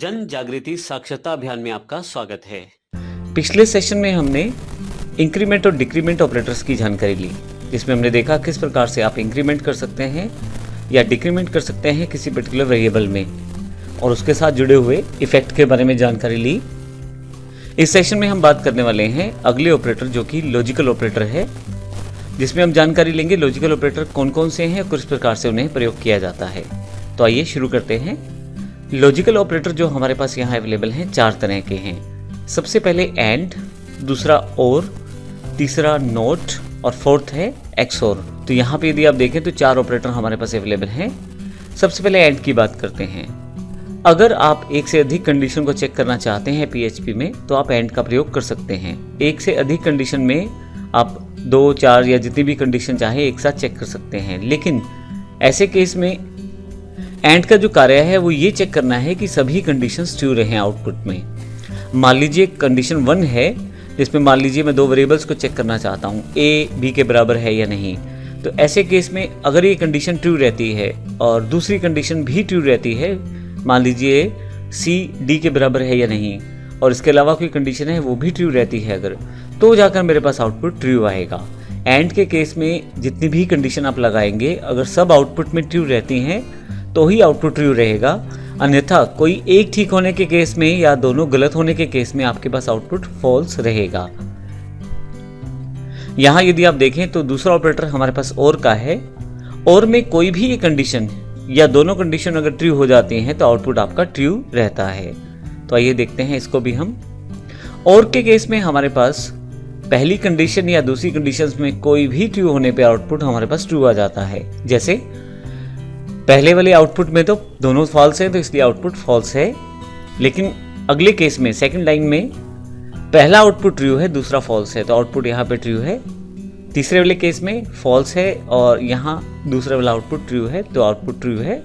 जन जागृति साक्षरता अभियान में आपका स्वागत है। पिछले सेशन में हमने इंक्रीमेंट और डिक्रीमेंट ऑपरेटर्स की जानकारी ली, जिसमें हमने देखा किस प्रकार से आप इंक्रीमेंट कर सकते हैं या डिक्रीमेंट कर सकते हैं किसी पर्टिकुलर वेरिएबल में, और उसके साथ जुड़े हुए इफेक्ट के बारे में जानकारी ली। इस सेशन में हम बात करने वाले हैं अगले ऑपरेटर जो कि लॉजिकल ऑपरेटर है, जिसमें हम जानकारी लेंगे लॉजिकल ऑपरेटर कौन कौन से हैं और किस प्रकार से उन्हें प्रयोग किया जाता है। तो आइए शुरू करते हैं। लॉजिकल ऑपरेटर जो हमारे पास यहाँ अवेलेबल हैं 4 तरह के हैं। सबसे पहले एंड, दूसरा और, तीसरा नोट और फोर्थ है एक्सओर। तो यहाँ पे यदि आप देखें तो 4 ऑपरेटर हमारे पास अवेलेबल हैं। सबसे पहले एंड की बात करते हैं। अगर आप एक से अधिक कंडीशन को चेक करना चाहते हैं PHP में तो आप एंड का प्रयोग कर सकते हैं। एक से अधिक कंडीशन में आप 2, 4 या जितनी भी कंडीशन चाहे एक साथ चेक कर सकते हैं, लेकिन ऐसे केस में एंड का जो कार्य है वो ये चेक करना है कि सभी कंडीशंस ट्रू रहें आउटपुट में। मान लीजिए कंडीशन 1 है, जिसमें मान लीजिए मैं 2 वेरिएबल्स को चेक करना चाहता हूँ, A B के बराबर है या नहीं। तो ऐसे केस में अगर ये कंडीशन ट्रू रहती है और दूसरी कंडीशन भी ट्रू रहती है, मान लीजिए C D के बराबर है या नहीं, और इसके अलावा कोई कंडीशन है वो भी ट्रू रहती है अगर, तो जाकर मेरे पास आउटपुट ट्रू आएगा। एंड के केस में जितनी भी कंडीशन आप लगाएंगे, अगर सब आउटपुट में ट्रू रहती हैं तो ही आउटपुट ट्रू रहेगा, अन्यथा कोई एक ठीक होने के केस में या दोनों गलत होने के केस में आपके पास आउटपुट फॉल्स रहेगा। यहां यदि आप देखें तो दूसरा ऑपरेटर हमारे पास और का है। और में कोई भी एक कंडीशन या दोनों कंडीशन अगर ट्रू हो जाती हैं तो आउटपुट आपका ट्रू रहता है। तो आइए देखते हैं इसको भी हम। और के केस में हमारे पास पहली कंडीशन या दूसरी कंडीशंस में कोई भी ट्रू होने पे आउटपुट हमारे पास ट्रू आ जाता है। जैसे पहले वाले आउटपुट में तो दोनों फॉल्स है तो इसलिए आउटपुट फॉल्स है, लेकिन अगले केस में सेकंड लाइन में पहला आउटपुट ट्रू है, दूसरा फॉल्स है, तो आउटपुट यहाँ पे ट्रू है। तीसरे वाले केस में फॉल्स है और यहाँ दूसरा वाला आउटपुट ट्रू है, तो आउटपुट ट्रू है।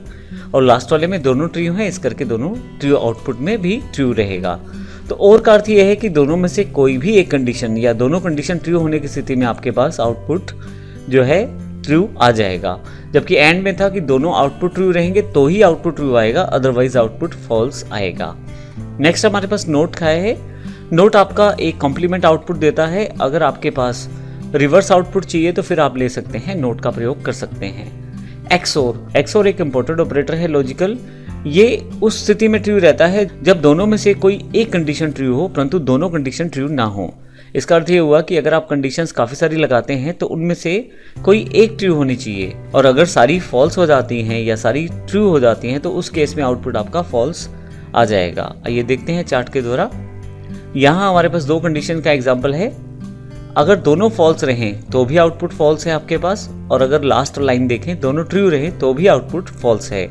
और लास्ट वाले में दोनों ट्रू है, इस करके दोनों ट्रू आउटपुट में भी ट्रू रहेगा। तो और का अर्थ यह है कि दोनों में से कोई भी एक कंडीशन या दोनों कंडीशन ट्रू होने की स्थिति में आपके पास आउटपुट जो है ट्रू आ जाएगा। जबकि एंड में था कि दोनों आउटपुट ट्रू रहेंगे तो ही आउटपुट ट्रू आएगा, अदरवाइज आउटपुट फॉल्स आएगा। नेक्स्ट हमारे पास नोट का है। नोट आपका एक कॉम्प्लीमेंट आउटपुट देता है। अगर आपके पास रिवर्स आउटपुट चाहिए तो फिर आप ले सकते हैं, नोट का प्रयोग कर सकते हैं। एक्सओर एक इंपॉर्टेंट ऑपरेटर है लॉजिकल। ये उस स्थिति में ट्रू रहता है जब दोनों में से कोई एक कंडीशन ट्रू हो परंतु दोनों कंडीशन ट्रू ना हो। इसका अर्थ ये हुआ कि अगर आप कंडीशंस काफ़ी सारी लगाते हैं तो उनमें से कोई एक ट्रू होनी चाहिए, और अगर सारी फॉल्स हो जाती हैं या सारी ट्रू हो जाती हैं तो उस केस में आउटपुट आपका फॉल्स आ जाएगा। आइए देखते हैं चार्ट के द्वारा। यहाँ हमारे पास 2 कंडीशन का एग्जाम्पल है। अगर दोनों फॉल्स रहें तो भी आउटपुट फॉल्स है आपके पास, और अगर लास्ट लाइन देखें दोनों ट्रू रहे तो भी आउटपुट फॉल्स है।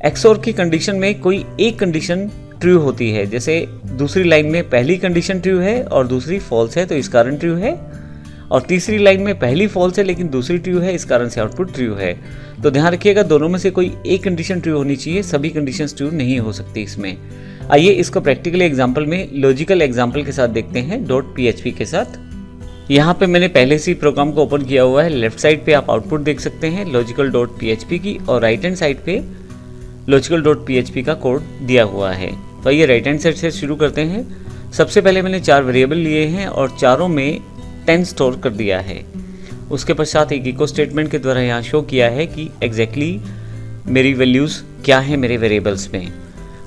एक्सओर की कंडीशन में कोई एक कंडीशन ट्रू होती है, जैसे दूसरी लाइन में पहली कंडीशन ट्रू है और दूसरी फॉल्स है तो इस कारण ट्रू है, और तीसरी लाइन में पहली फॉल्स है लेकिन दूसरी ट्रू है, इस कारण से आउटपुट ट्रू है। तो ध्यान रखिएगा दोनों में से कोई एक कंडीशन ट्रू होनी चाहिए, सभी कंडीशंस ट्रू नहीं हो सकती इसमें। आइए इसको प्रैक्टिकल एग्जाम्पल में लॉजिकल एग्जाम्पल के साथ देखते हैं .php के साथ। यहाँ पे मैंने पहले से ही प्रोग्राम को ओपन किया हुआ है। लेफ्ट साइड पे आप आउटपुट देख सकते हैं logical.php की, और राइट हैंड साइड पे logical.php का कोड दिया हुआ है। तो आइए राइट हैंड साइड से शुरू करते हैं। सबसे पहले मैंने 4 वेरिएबल लिए हैं और चारों में 10 स्टोर कर दिया है। उसके पश्चात एक इको स्टेटमेंट के द्वारा यहाँ शो किया है कि एग्जैक्टली मेरी वैल्यूज़ क्या है मेरे वेरिएबल्स में।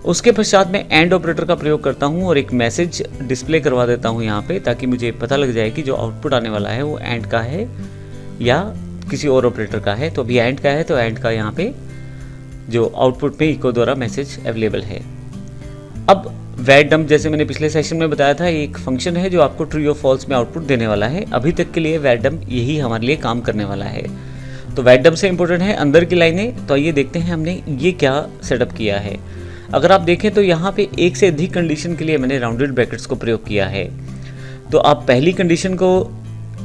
उसके पश्चात मैं एंड ऑपरेटर का प्रयोग करता हूँ और एक मैसेज डिस्प्ले करवा देता हूँ यहाँ पे, ताकि मुझे पता लग जाए कि जो आउटपुट आने वाला है वो एंड का है या किसी और ऑपरेटर का है। तो अभी एंड का है तो एंड का यहाँ पे जो आउटपुट में इको द्वारा मैसेज अवेलेबल है। अब वैरडम्प, जैसे मैंने पिछले सेशन में बताया था, एक फंक्शन है जो आपको ट्रू और फॉल्स में आउटपुट देने वाला है। अभी तक के लिए वैरडम्प यही हमारे लिए काम करने वाला है। तो वैरडम्प से इंपॉर्टेंट है अंदर की लाइनें। तो आइए देखते हैं हमने ये क्या सेटअप किया है। अगर आप देखें तो यहाँ पे एक से अधिक कंडीशन के लिए मैंने राउंडेड ब्रैकेट्स को प्रयोग किया है। तो आप पहली कंडीशन को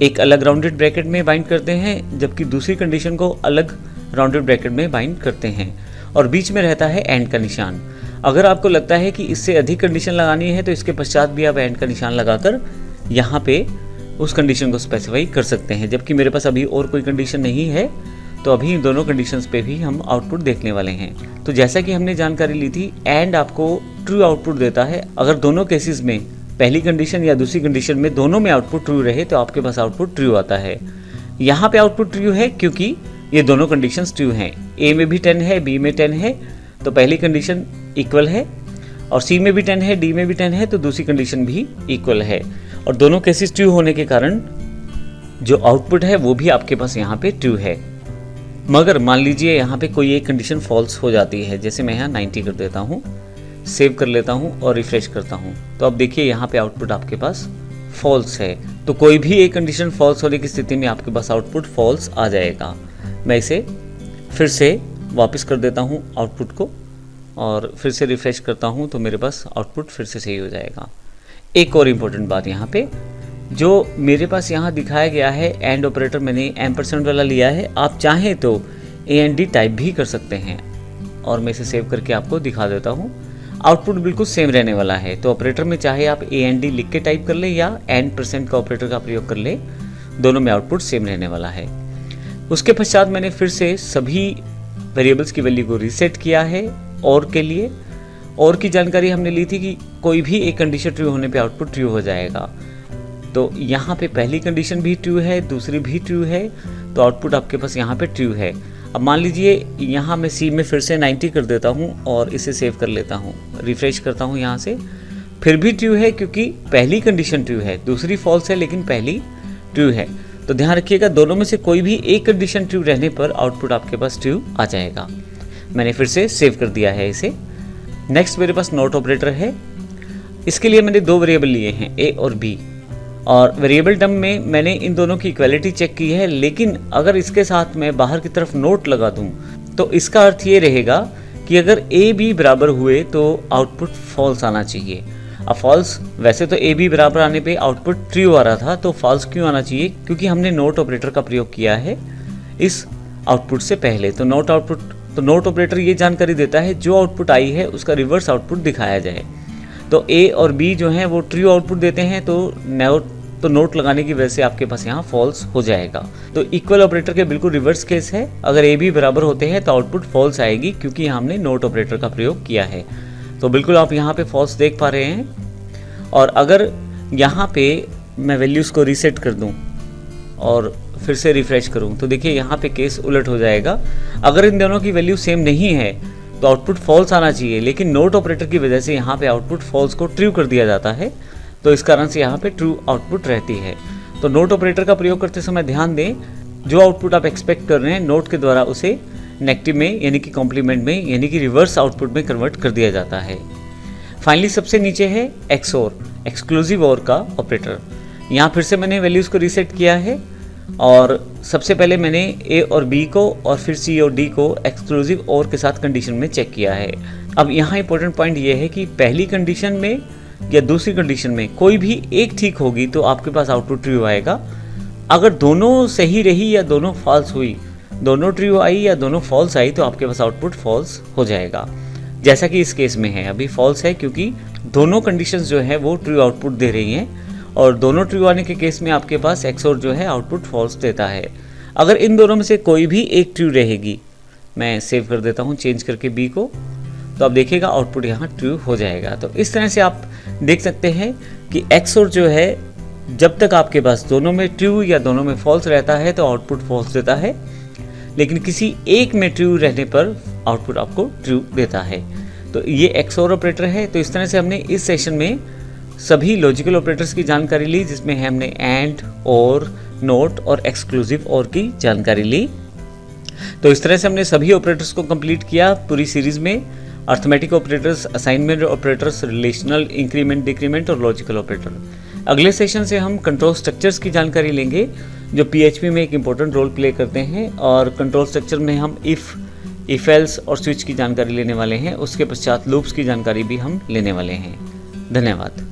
एक अलग राउंडेड ब्रैकेट में बाइंड करते हैं, जबकि दूसरी कंडीशन को अलग राउंडेड ब्रैकेट में बाइंड करते हैं, और बीच में रहता है एंड का निशान। अगर आपको लगता है कि इससे अधिक कंडीशन लगानी है तो इसके पश्चात भी आप एंड का निशान लगाकर यहाँ पे उस कंडीशन को स्पेसिफाई कर सकते हैं। जबकि मेरे पास अभी और कोई कंडीशन नहीं है तो अभी इन दोनों कंडीशंस पे भी हम आउटपुट देखने वाले हैं। तो जैसा कि हमने जानकारी ली थी, एंड आपको ट्रू आउटपुट देता है। अगर दोनों केसेस में पहली कंडीशन या दूसरी कंडीशन में दोनों में आउटपुट ट्रू रहे तो आपके पास आउटपुट ट्रू आता है। यहाँ पे आउटपुट ट्रू है क्योंकि ये दोनों कंडीशंस ट्रू हैं। ए में भी 10 है, बी में 10 है, तो पहली कंडीशन इक्वल है, और सी में भी 10 है, डी में भी 10 है, तो दूसरी कंडीशन भी इक्वल है। और दोनों केसेस ट्रू होने के कारण जो आउटपुट है वो भी आपके पास यहाँ पे ट्रू है। मगर मान लीजिए यहाँ पे कोई एक कंडीशन फॉल्स हो जाती है, जैसे मैं यहाँ 90 कर देता हूँ, सेव कर लेता हूँ और रिफ्रेश करता हूँ, तो अब देखिए यहाँ पे आउटपुट आपके पास फॉल्स है। तो कोई भी एक कंडीशन फॉल्स होने की स्थिति में आपके पास आउटपुट फॉल्स आ जाएगा। मैं इसे फिर से वापस कर देता हूँ आउटपुट को और फिर से रिफ्रेश करता हूँ, तो मेरे पास आउटपुट फिर से सही हो जाएगा। एक और इम्पोर्टेंट बात यहाँ पे, जो मेरे पास यहाँ दिखाया गया है एंड ऑपरेटर मैंने एम्परसेंड वाला लिया है, आप चाहें तो AND टाइप भी कर सकते हैं। और मैं इसे सेव करके आपको दिखा देता हूँ, आउटपुट बिल्कुल सेम रहने वाला है। तो ऑपरेटर में चाहे आप AND लिख के टाइप कर ले या एंड% का ऑपरेटर का प्रयोग कर ले, दोनों में आउटपुट सेम रहने वाला है। उसके पश्चात मैंने फिर से सभी वेरिएबल्स की वैल्यू को रीसेट किया है और के लिए। और की जानकारी हमने ली थी कि कोई भी एक कंडीशन ट्रू होने पे आउटपुट ट्रू हो जाएगा। तो यहाँ पे पहली कंडीशन भी ट्रू है, दूसरी भी ट्रू है, तो आउटपुट आपके पास यहाँ पे ट्रू है। अब मान लीजिए यहाँ मैं सी में फिर से 90 कर देता हूँ और इसे सेव कर लेता हूँ, रिफ्रेश करता हूँ यहाँ से, फिर भी ट्रू है क्योंकि पहली कंडीशन ट्रू है, दूसरी फॉल्स है लेकिन पहली ट्रू है। तो ध्यान रखिएगा, दोनों में से कोई भी एक कंडीशन ट्रू रहने पर आउटपुट आपके पास ट्रू आ जाएगा। मैंने फिर से सेव कर दिया है इसे। नेक्स्ट मेरे पास नॉट ऑपरेटर है। इसके लिए मैंने दो वेरिएबल लिए हैं, ए और बी, और वेरिएबल टर्म में मैंने इन दोनों की इक्वालिटी चेक की है। लेकिन अगर इसके साथ मैं बाहर की तरफ नोट लगा दूं तो इसका अर्थ ये रहेगा कि अगर ए बी बराबर हुए तो आउटपुट फॉल्स आना चाहिए। अब फॉल्स, वैसे तो ए बी बराबर आने पे आउटपुट ट्रू आ रहा था, तो फॉल्स क्यों आना चाहिए? क्योंकि हमने नोट ऑपरेटर का प्रयोग किया है इस आउटपुट से पहले। तो नोट ऑपरेटर ये जानकारी देता है जो आउटपुट आई है उसका रिवर्स आउटपुट दिखाया जाए। तो ए और बी जो हैं वो ट्रू आउटपुट देते हैं, तो नोट लगाने की वजह से आपके पास यहाँ फॉल्स हो जाएगा। तो इक्वल ऑपरेटर के बिल्कुल रिवर्स केस है, अगर ए बी बराबर होते हैं तो आउटपुट फॉल्स आएगी क्योंकि हमने नोट ऑपरेटर का प्रयोग किया है। तो बिल्कुल आप यहाँ पे फॉल्स देख पा रहे हैं। और अगर यहाँ पे मैं वैल्यूज़ को रीसेट कर दूँ और फिर से रिफ्रेश करूँ तो देखिए यहाँ पे केस उलट हो जाएगा। अगर इन दोनों की वैल्यू सेम नहीं है तो आउटपुट फॉल्स आना चाहिए, लेकिन नोट ऑपरेटर की वजह से यहाँ पे आउटपुट फॉल्स को ट्रू कर दिया जाता है, तो इस कारण से यहाँ पे ट्रू आउटपुट रहती है। तो नोट ऑपरेटर का प्रयोग करते समय ध्यान दें, जो आउटपुट आप एक्सपेक्ट कर रहे हैं नोट के द्वारा उसे नेगेटिव में यानी कि कॉम्प्लीमेंट में यानी कि रिवर्स आउटपुट में कन्वर्ट कर दिया जाता है। फाइनली सबसे नीचे है XOR, एक्सक्लूसिव OR का ऑपरेटर। यहाँ फिर से मैंने वैल्यूज़ को रीसेट किया है और सबसे पहले मैंने ए और बी को और फिर सी और डी को एक्सक्लूसिव OR के साथ कंडीशन में चेक किया है। अब यहाँ इंपॉर्टेंट पॉइंट ये है कि पहली कंडीशन में या दूसरी कंडीशन में कोई भी एक ठीक होगी तो आपके पास आउटपुट ट्रू आएगा। अगर दोनों सही रही या दोनों फॉल्स हुई, दोनों ट्रू आई या दोनों फॉल्स आई, तो आपके पास आउटपुट फॉल्स हो जाएगा, जैसा कि इस केस में है। अभी फॉल्स है क्योंकि दोनों कंडीशंस जो है वो ट्रू आउटपुट दे रही हैं, और दोनों ट्रू आने के केस में आपके पास XOR जो है आउटपुट फॉल्स देता है। अगर इन दोनों में से कोई भी एक ट्रू रहेगी, मैं सेव कर देता हूँ चेंज करके बी को, तो आप देखिएगा आउटपुट यहाँ ट्रू हो जाएगा। तो इस तरह से आप देख सकते हैं कि XOR जो है जब तक आपके पास दोनों में ट्रू या दोनों में फॉल्स रहता है तो आउटपुट फॉल्स देता है, लेकिन किसी एक में ट्रू रहने पर आउटपुट आपको ट्रू देता है। तो ये XOR ऑपरेटर है। तो इस तरह से हमने इस सेशन में सभी लॉजिकल ऑपरेटर्स की जानकारी ली, जिसमें हमने एंड, और, नोट और एक्सक्लूसिव OR की जानकारी ली। तो इस तरह से हमने सभी ऑपरेटर्स को कंप्लीट किया पूरी सीरीज में, arithmetic operators, assignment operators, relational, increment, decrement और लॉजिकल ऑपरेटर। अगले सेशन से हम कंट्रोल स्ट्रक्चर्स की जानकारी लेंगे जो PHP में एक इम्पोर्टेंट रोल प्ले करते हैं, और कंट्रोल स्ट्रक्चर में हम इफ एल्स और स्विच की जानकारी लेने वाले हैं। उसके पश्चात लूप्स की जानकारी भी हम लेने वाले हैं। धन्यवाद।